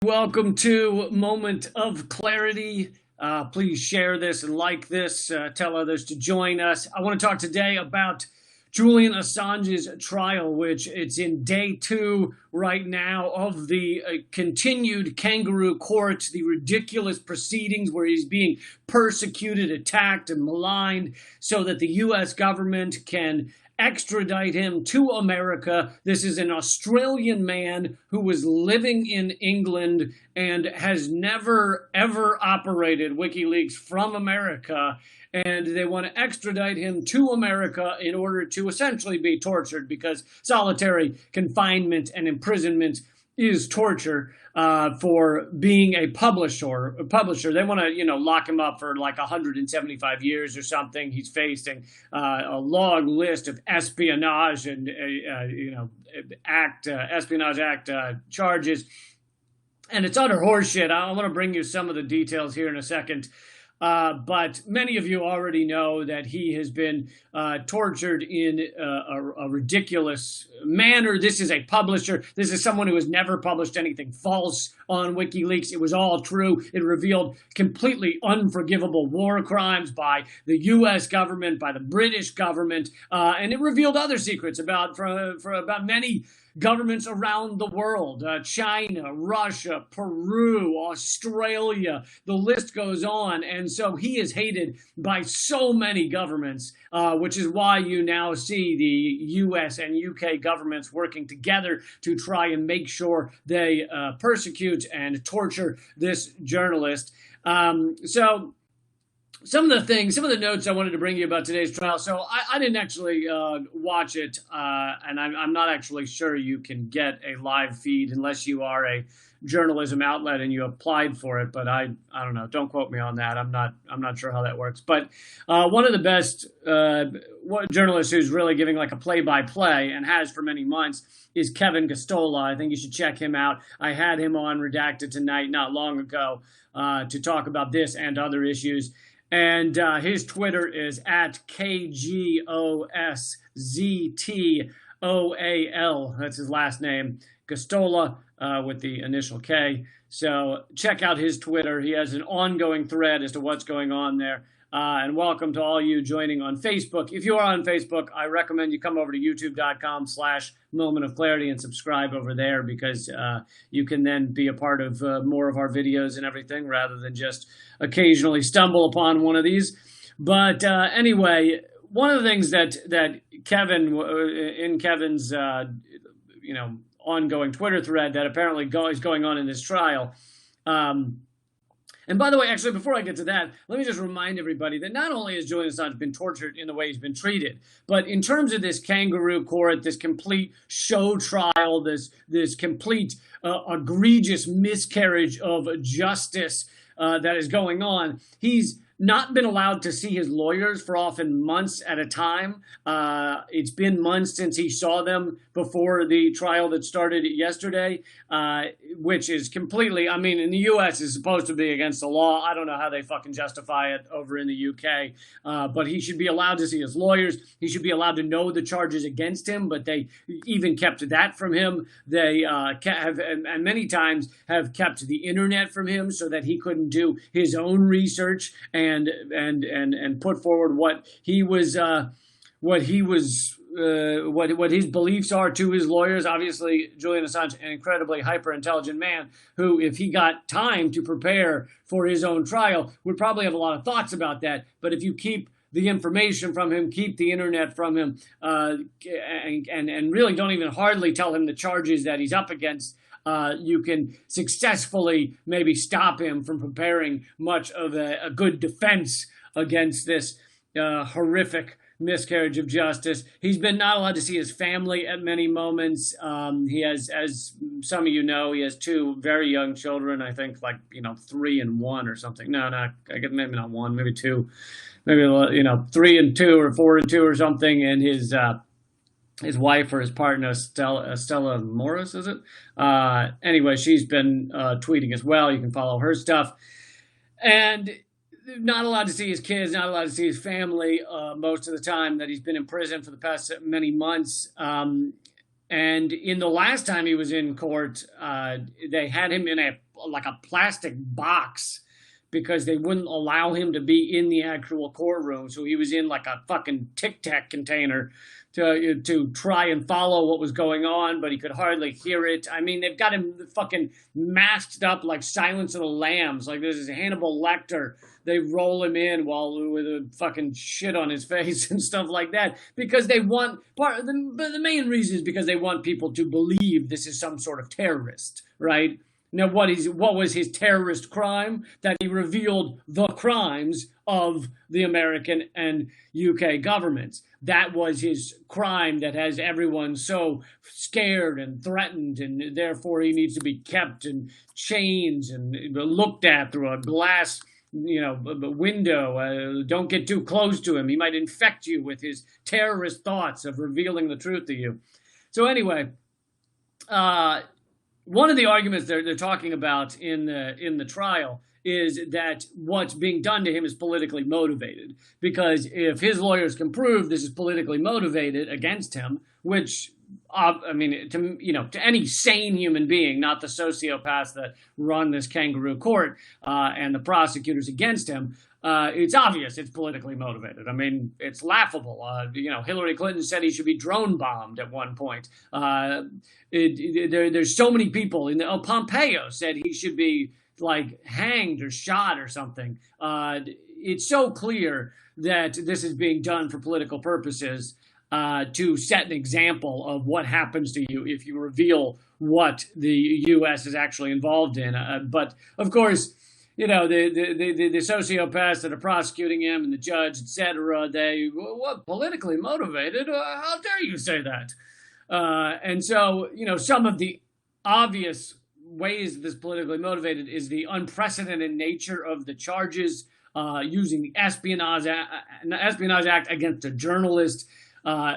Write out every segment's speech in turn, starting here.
welcome to Moment of Clarity. Please share this and like this. Tell others to join us. I want to talk today about Julian Assange's trial, which it's in day 2 right now of the continued Kangaroo court, the ridiculous proceedings where he's being persecuted, attacked, and maligned so that the U.S. government can extradite him to America. This is an Australian man who was living in England and has never, ever operated WikiLeaks from America. And they want to extradite him to America in order to essentially be tortured, because solitary confinement and imprisonment is torture for being a publisher. They want to, lock him up for like 175 years or something. He's facing a long list of espionage and, Espionage Act charges. And it's utter horseshit. I want to bring you some of the details here in a second. But many of you already know that he has been tortured in a ridiculous manner. This is a publisher. This is someone who has never published anything false on WikiLeaks. It was all true. It revealed completely unforgivable war crimes by the U.S. government, by the British government, and it revealed other secrets about many governments around the world, China, Russia, Peru, Australia, the list goes on. And so he is hated by so many governments, which is why you now see the US and UK governments working together to try and make sure they persecute and torture this journalist. Some of the notes I wanted to bring you about today's trial. So I didn't actually watch it, and I'm not actually sure you can get a live feed unless you are a journalism outlet and you applied for it. But I don't know. Don't quote me on that. I'm not sure how that works. But one of the best journalists who's really giving like a play-by-play and has for many months is Kevin Gosztola. I think you should check him out. I had him on Redacted Tonight not long ago to talk about this and other issues. And his Twitter is at KGOSZTOAL. That's his last name, Gosztola, with the initial K. So check out his Twitter. He has an ongoing thread as to what's going on there. And welcome to all you joining on Facebook. If you are on Facebook, I recommend you come over to youtube.com/Moment of Clarity and subscribe over there, because you can then be a part of more of our videos and everything rather than just occasionally stumble upon one of these. But anyway, one of the things that Kevin, in Kevin's ongoing Twitter thread that apparently is going on in this trial, and by the way, actually, before I get to that, let me just remind everybody that not only has Julian Assange been tortured in the way he's been treated, but in terms of this Kangaroo court, this complete show trial, this complete egregious miscarriage of justice that is going on, he's not been allowed to see his lawyers for often months at a time. It's been months since he saw them before the trial that started yesterday, which is completely, in the U.S. is supposed to be against the law. I don't know how they fucking justify it over in the U.K., but he should be allowed to see his lawyers. He should be allowed to know the charges against him, but they even kept that from him. They have, and many times have kept the internet from him so that he couldn't do his own research and put forward what his beliefs are to his lawyers. Obviously, Julian Assange, an incredibly hyper-intelligent man who, if he got time to prepare for his own trial, would probably have a lot of thoughts about that. But if you keep the information from him, keep the internet from him, and really don't even hardly tell him the charges that he's up against, you can successfully maybe stop him from preparing much of a good defense against this horrific miscarriage of justice. He's been not allowed to see his family at many moments. He has, as some of you know, he has 2 very young children, I think 3 and 1 or something. No, I guess maybe not 1, maybe 2, maybe 3 and 2 or 4 and 2 or something. And his wife or his partner, Stella Morris, is it? Anyway, she's been tweeting as well. You can follow her stuff. And not allowed to see his kids, not allowed to see his family most of the time that he's been in prison for the past many months. And in the last time he was in court, they had him in a like a plastic box because they wouldn't allow him to be in the actual courtroom. So he was in like a fucking Tic Tac container to try and follow what was going on, but he could hardly hear it. I mean, they've got him fucking masked up like Silence of the Lambs. Like this is Hannibal Lecter. They roll him in with a fucking shit on his face and stuff like that because they want the main reason is because they want people to believe this is some sort of terrorist, right? Now, what was his terrorist crime? That he revealed the crimes of the American and UK governments. That was his crime that has everyone so scared and threatened, and therefore he needs to be kept in chains and looked at through a glass, window. Don't get too close to him. He might infect you with his terrorist thoughts of revealing the truth to you. So anyway, one of the arguments they're talking about in the trial is that what's being done to him is politically motivated, because if his lawyers can prove this is politically motivated against him, which to any sane human being, not the sociopaths that run this kangaroo court and the prosecutors against him, it's obvious it's politically motivated. I mean, it's laughable. Hillary Clinton said he should be drone bombed at one point. There's so many people. Pompeo said he should be like hanged or shot or something. It's so clear that this is being done for political purposes to set an example of what happens to you if you reveal what the U.S. is actually involved in. But of course, the sociopaths that are prosecuting him and the judge, etc., what politically motivated? How dare you say that? And so, some of the obvious ways this politically motivated is the unprecedented nature of the charges, using the Espionage Act against a journalist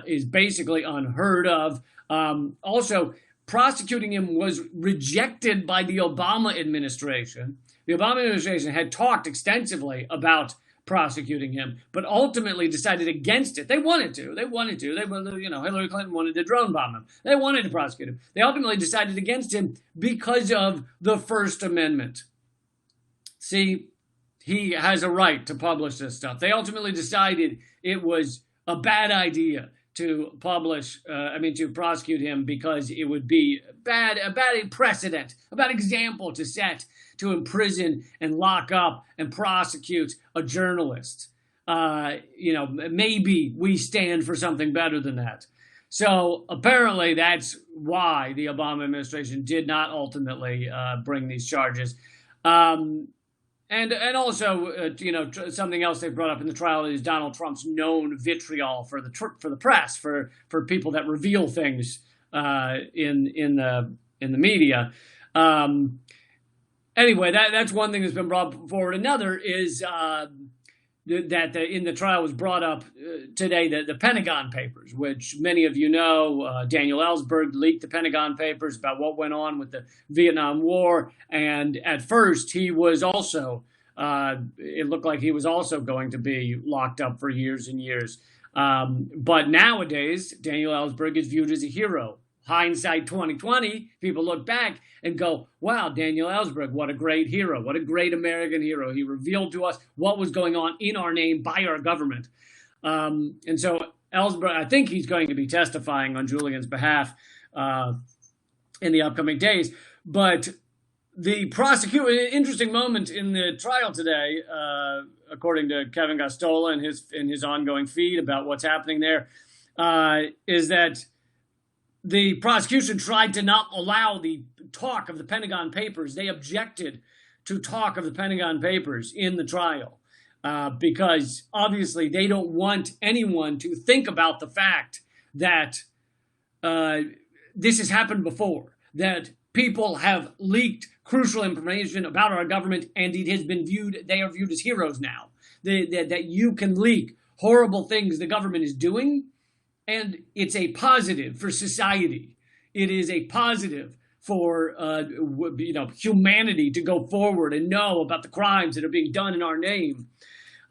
is basically unheard of. Also, prosecuting him was rejected by the Obama administration. The Obama administration had talked extensively about prosecuting him, but ultimately decided against it. They wanted to. Hillary Clinton wanted to drone bomb him. They wanted to prosecute him. They ultimately decided against him because of the First Amendment. See, he has a right to publish this stuff. They ultimately decided it was a bad idea to prosecute him because it would be a bad precedent, a bad example to set to imprison and lock up and prosecute a journalist. Maybe we stand for something better than that. So apparently that's why the Obama administration did not ultimately bring these charges. And also, something else they brought up in the trial is Donald Trump's known vitriol for the press, for people that reveal things in the media. Anyway, that's one thing that's been brought forward. Another is that in the trial was brought up today the Pentagon Papers, which many of you know. Daniel Ellsberg leaked the Pentagon Papers about what went on with the Vietnam War, and at first he was also it looked like he was also going to be locked up for years and years. But nowadays, Daniel Ellsberg is viewed as a hero. Hindsight 2020, people look back and go, wow, Daniel Ellsberg, what a great hero, what a great American hero. He revealed to us what was going on in our name by our government. And so Ellsberg, I think he's going to be testifying on Julian's behalf in the upcoming days. But the prosecutor, an interesting moment in the trial today, according to Kevin Gostola in his ongoing feed about what's happening there, is that the prosecution tried to not allow the talk of the Pentagon Papers. They objected to talk of the Pentagon Papers in the trial because obviously they don't want anyone to think about the fact that this has happened before, that people have leaked crucial information about our government, and they are viewed as heroes now. That you can leak horrible things the government is doing, and it's a positive for society. It is a positive for humanity to go forward and know about the crimes that are being done in our name.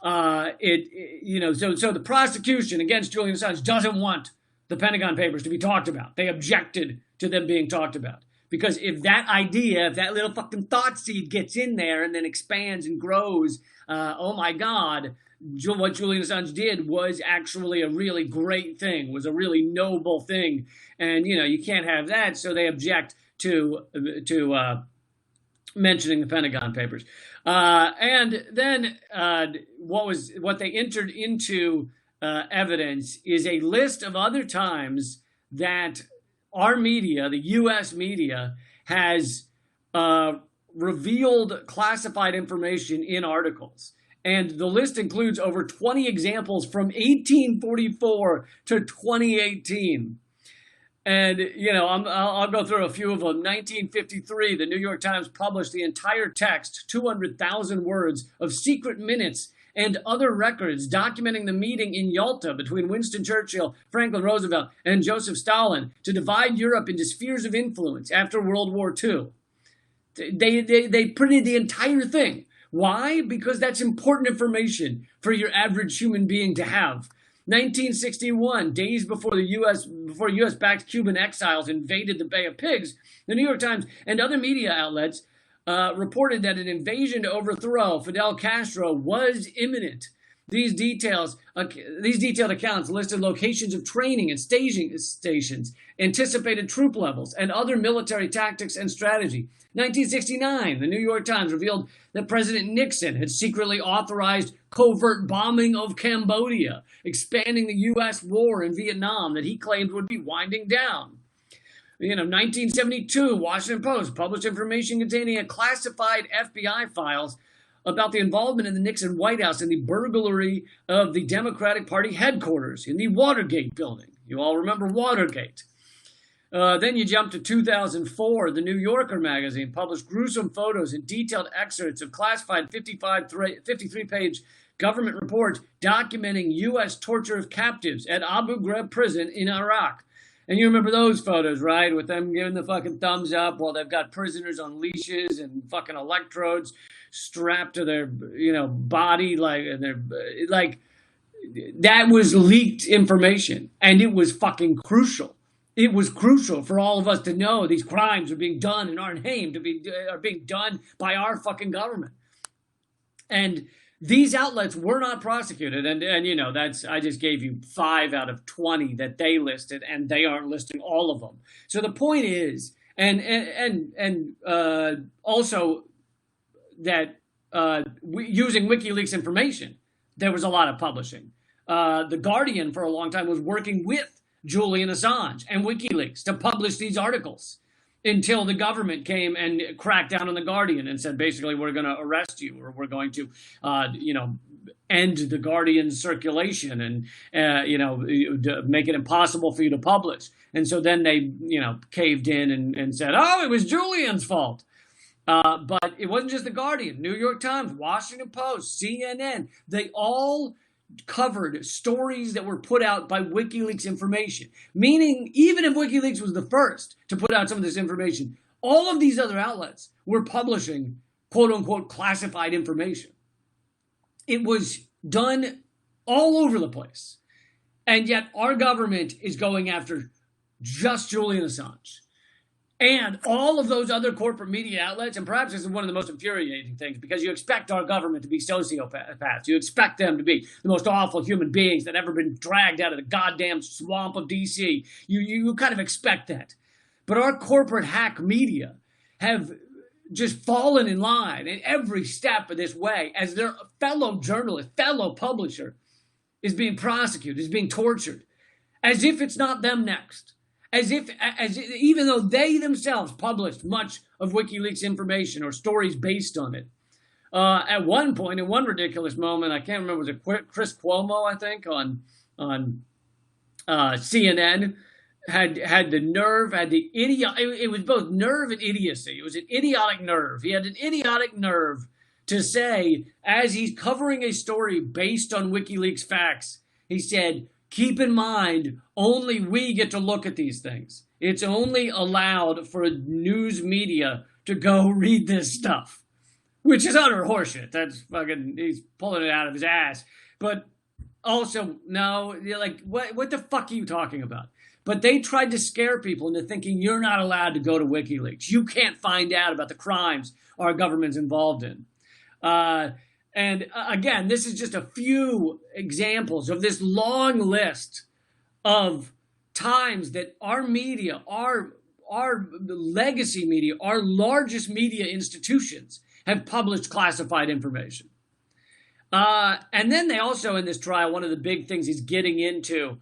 So the prosecution against Julian Assange doesn't want the Pentagon Papers to be talked about. They objected to them being talked about Because if that idea, if that little fucking thought seed gets in there and then expands and grows, oh my God, what Julian Assange did was actually a really great thing, was a really noble thing. And, you can't have that. So they object to mentioning the Pentagon Papers. And then what they entered into evidence is a list of other times that our media, the U.S. media, has revealed classified information in articles. And the list includes over 20 examples from 1844 to 2018. And, I'll go through a few of them. 1953, the New York Times published the entire text, 200,000 words, of secret minutes and other records documenting the meeting in Yalta between Winston Churchill, Franklin Roosevelt, and Joseph Stalin to divide Europe into spheres of influence after World War II. They printed the entire thing. Why? Because that's important information for your average human being to have. 1961, days before U.S.-backed Cuban exiles invaded the Bay of Pigs, the New York Times and other media outlets reported that an invasion to overthrow Fidel Castro was imminent. These detailed accounts listed locations of training and staging stations, anticipated troop levels, and other military tactics and strategy. 1969, the New York Times revealed that President Nixon had secretly authorized covert bombing of Cambodia, expanding the U.S. war in Vietnam that he claimed would be winding down. 1972, Washington Post published information containing a classified FBI files about the involvement in the Nixon White House in the burglary of the Democratic Party headquarters in the Watergate building. You all remember Watergate. Then you jump to 2004. The New Yorker magazine published gruesome photos and detailed excerpts of classified 53-page government reports documenting U.S. torture of captives at Abu Ghraib prison in Iraq. And you remember those photos, right? With them giving the fucking thumbs up while they've got prisoners on leashes and fucking electrodes strapped to their, body, that was leaked information, and it was fucking crucial. It was crucial for all of us to know these crimes are being done in our name, are being done by our fucking government. And these outlets were not prosecuted, and I just gave you 5 out of 20 that they listed, and they aren't listing all of them. So the point is, and also that using WikiLeaks information, there was a lot of publishing. The Guardian for a long time was working with Julian Assange and WikiLeaks to publish these articles until the government came and cracked down on the Guardian and said, basically, we're going to arrest you, or we're going to, end the Guardian's circulation and, make it impossible for you to publish. And so then they, caved in and said, oh, it was Julian's fault. But it wasn't just the Guardian, New York Times, Washington Post, CNN, they all covered stories that were put out by WikiLeaks information. Meaning, even if WikiLeaks was the first to put out some of this information, all of these other outlets were publishing quote unquote classified information. It was done all over the place. And yet our government is going after just Julian Assange. And all of those other corporate media outlets, and perhaps this is one of the most infuriating things, because you expect our government to be sociopaths. You expect them to be the most awful human beings that ever been dragged out of the goddamn swamp of D.C. You kind of expect that. But our corporate hack media have just fallen in line in every step of this way as their fellow journalist, fellow publisher is being prosecuted, is being tortured, as if it's not them next. As if even though they themselves published much of WikiLeaks information or stories based on it. At one point, in one ridiculous moment, I can't remember, was it Chris Cuomo, I think, on CNN, had the nerve, had the idiot. It was both nerve and idiocy. It was an idiotic nerve. He had an idiotic nerve to say, as he's covering a story based on WikiLeaks facts, he said, keep in mind, only we get to look at these things. It's only allowed for news media to go read this stuff, which is utter horseshit. That's fucking, he's pulling it out of his ass. But also, no, you're like, what the fuck are you talking about? But they tried to scare people into thinking you're not allowed to go to WikiLeaks. You can't find out about the crimes our government's involved in. And again, this is just a few examples of this long list of times that our media, our legacy media, our largest media institutions have published classified information. And then they also, in this trial, one of the big things is getting into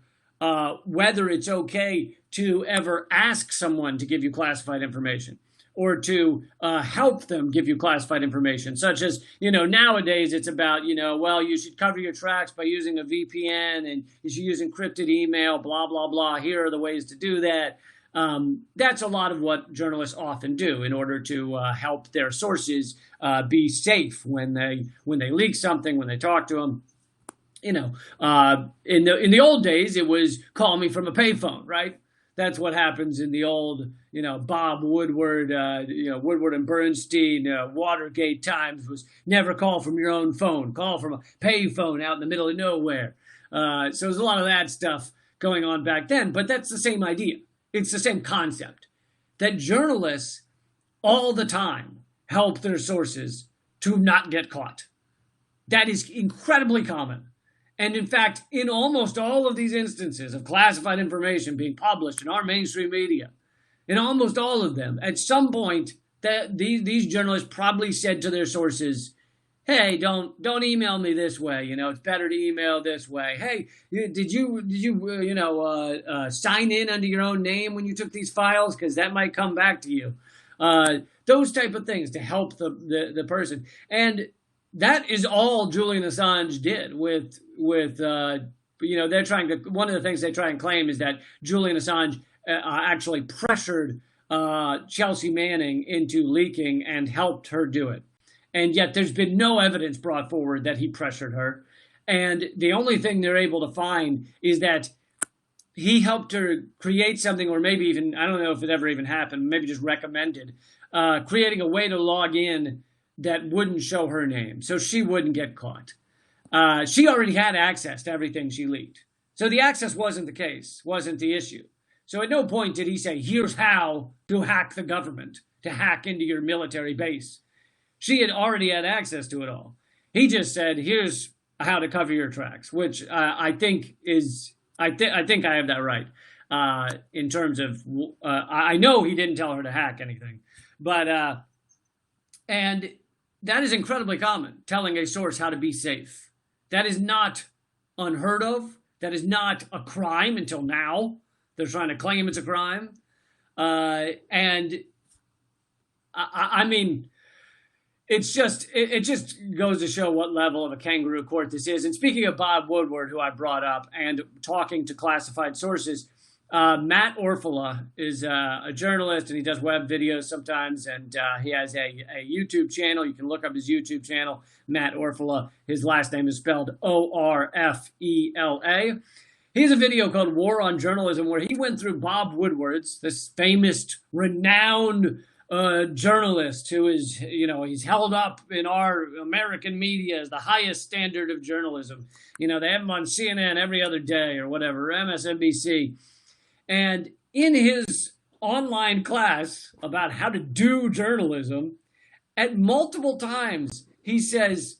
whether it's okay to ever ask someone to give you classified information or to help them give you classified information, such as, nowadays it's about, well, you should cover your tracks by using a VPN and you should use encrypted email, blah, blah, blah. Here are the ways to do that. That's a lot of what journalists often do in order to help their sources be safe when they leak something, when they talk to them. In the old days, it was call me from a payphone, right? That's what happens in the old, Bob Woodward, Woodward and Bernstein, Watergate times was never call from your own phone, call from a payphone out in the middle of nowhere. So there's a lot of that stuff going on back then, but that's the same idea. It's the same concept that journalists all the time help their sources to not get caught. That is incredibly common. And in fact, in almost all of these instances of classified information being published in our mainstream media, in almost all of them, at some point, these journalists probably said to their sources, hey, don't email me this way. It's better to email this way. Hey, did you sign in under your own name when you took these files? Because that might come back to you. Those type of things to help the person. And that is all Julian Assange did with they're trying to, one of the things they try and claim is that Julian Assange actually pressured Chelsea Manning into leaking and helped her do it. And yet there's been no evidence brought forward that he pressured her. And the only thing they're able to find is that he helped her create something, or maybe even, I don't know if it ever even happened, maybe just recommended, creating a way to log in that wouldn't show her name, so she wouldn't get caught. She already had access to everything she leaked. So the access wasn't the issue. So at no point did he say, here's how to hack the government, to hack into your military base. She had already had access to it all. He just said, here's how to cover your tracks, which I think I think I have that right in terms of, I know he didn't tell her to hack anything, but, and that is incredibly common, telling a source how to be safe. That is not unheard of. That is not a crime until now. They're trying to claim it's a crime. And I mean, it just goes to show what level of a kangaroo court this is. And speaking of Bob Woodward, who I brought up, and talking to classified sources, Matt Orfalea is a journalist, and he does web videos sometimes, and he has a YouTube channel. You can look up his YouTube channel, Matt Orfalea. His last name is spelled Orfela. He has a video called War on Journalism, where he went through Bob Woodward's, this famous, renowned journalist who is, he's held up in our American media as the highest standard of journalism. They have him on CNN every other day or whatever, MSNBC. And in his online class about how to do journalism, at multiple times, he says,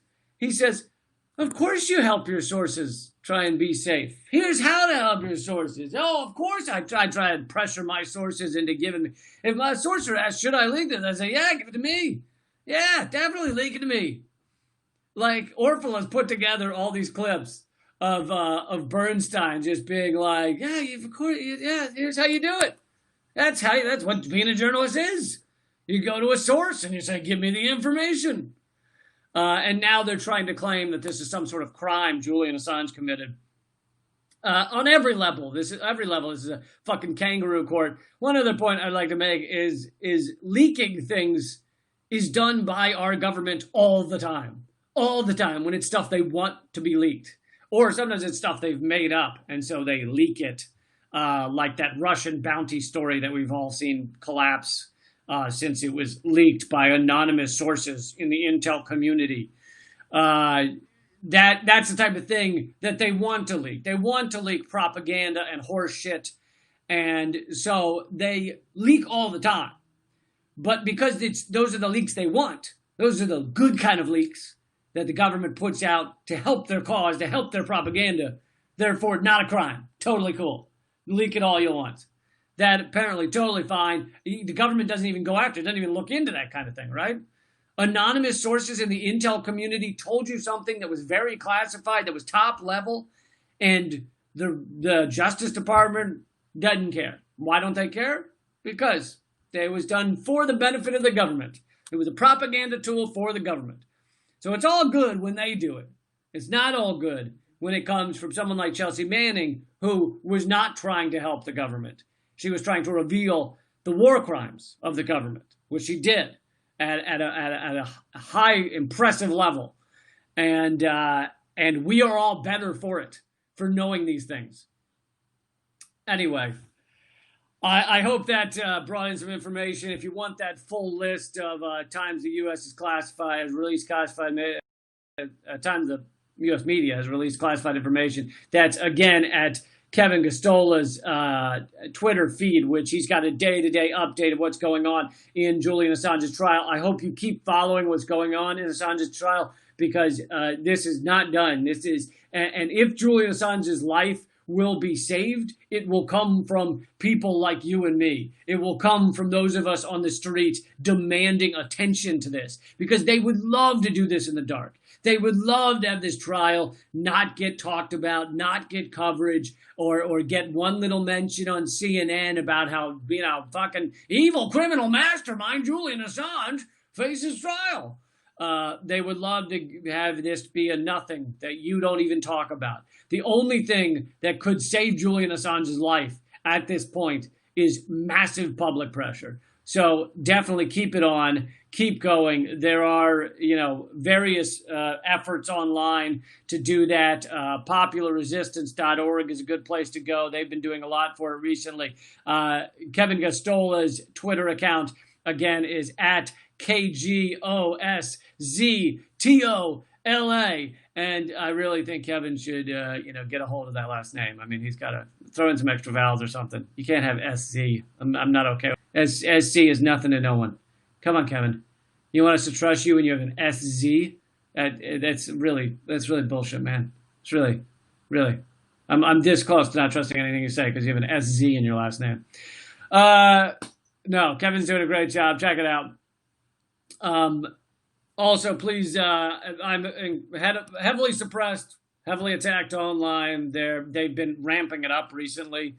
of course you help your sources try and be safe. Here's how to help your sources. Oh, of course I try and pressure my sources into giving me. If my sources asks, should I leak this? I say, yeah, give it to me. Yeah, definitely leak it to me. Like, Orfala's put together all these clips of Bernstein just being like, yeah, of course, yeah, here's how you do it. That's what being a journalist is. You go to a source and you say, give me the information. And now they're trying to claim that this is some sort of crime Julian Assange committed. On every level, this is a fucking kangaroo court. One other point I'd like to make is leaking things is done by our government all the time when it's stuff they want to be leaked. Or sometimes it's stuff they've made up, and so they leak it, like that Russian bounty story that we've all seen collapse since it was leaked by anonymous sources in the intel community. That's the type of thing that they want to leak. They want to leak propaganda and horse shit And so they leak all the time. But because those are the leaks they want, those are the good kind of leaks that the government puts out to help their cause, to help their propaganda. Therefore, not a crime. Totally cool. Leak it all you want. That apparently totally fine. The government doesn't even go after it, doesn't even look into that kind of thing, right? Anonymous sources in the intel community told you something that was very classified, that was top level, and the Justice Department doesn't care. Why don't they care? Because it was done for the benefit of the government. It was a propaganda tool for the government. So it's all good when they do it. It's not all good when it comes from someone like Chelsea Manning, who was not trying to help the government. She was trying to reveal the war crimes of the government, which she did at a high, impressive level. And we are all better for it, for knowing these things. Anyway, I hope that brought in some information. If you want that full list of times the U.S. has released classified, times the U.S. media has released classified information, that's again at Kevin Gastola's Twitter feed, which he's got a day-to-day update of what's going on in Julian Assange's trial. I hope you keep following what's going on in Assange's trial, because this is not done. And if Julian Assange's life will be saved, it will come from people like you and me. It will come from those of us on the streets demanding attention to this, because they would love to do this in the dark. They would love to have this trial not get talked about, not get coverage, or get one little mention on CNN about how, fucking evil criminal mastermind Julian Assange faces trial. They would love to have this be a nothing that you don't even talk about. The only thing that could save Julian Assange's life at this point is massive public pressure. So definitely keep it on, keep going. There are, various efforts online to do that. Popularresistance.org is a good place to go. They've been doing a lot for it recently. Kevin Gastola's Twitter account, again, is at KGOSZTOLA. And I really think Kevin should, get a hold of that last name. I mean, he's got to throw in some extra vowels or something. You can't have SZ. I'm not okay. SC is nothing to no one. Come on, Kevin. You want us to trust you when you have an SZ? That's really bullshit, man. It's really. I'm this close to not trusting anything you say because you have an SZ in your last name. No, Kevin's doing a great job. Check it out. Also, please, I'm heavily suppressed, heavily attacked online. They've been ramping it up recently,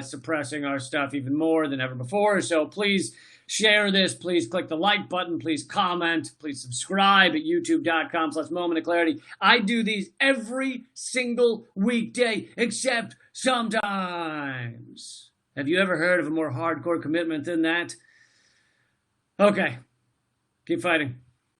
suppressing our stuff even more than ever before. So please share this. Please click the like button. Please comment. Please subscribe at youtube.com/momentofclarity. I do these every single weekday, except sometimes. Have you ever heard of a more hardcore commitment than that? Okay. Keep fighting.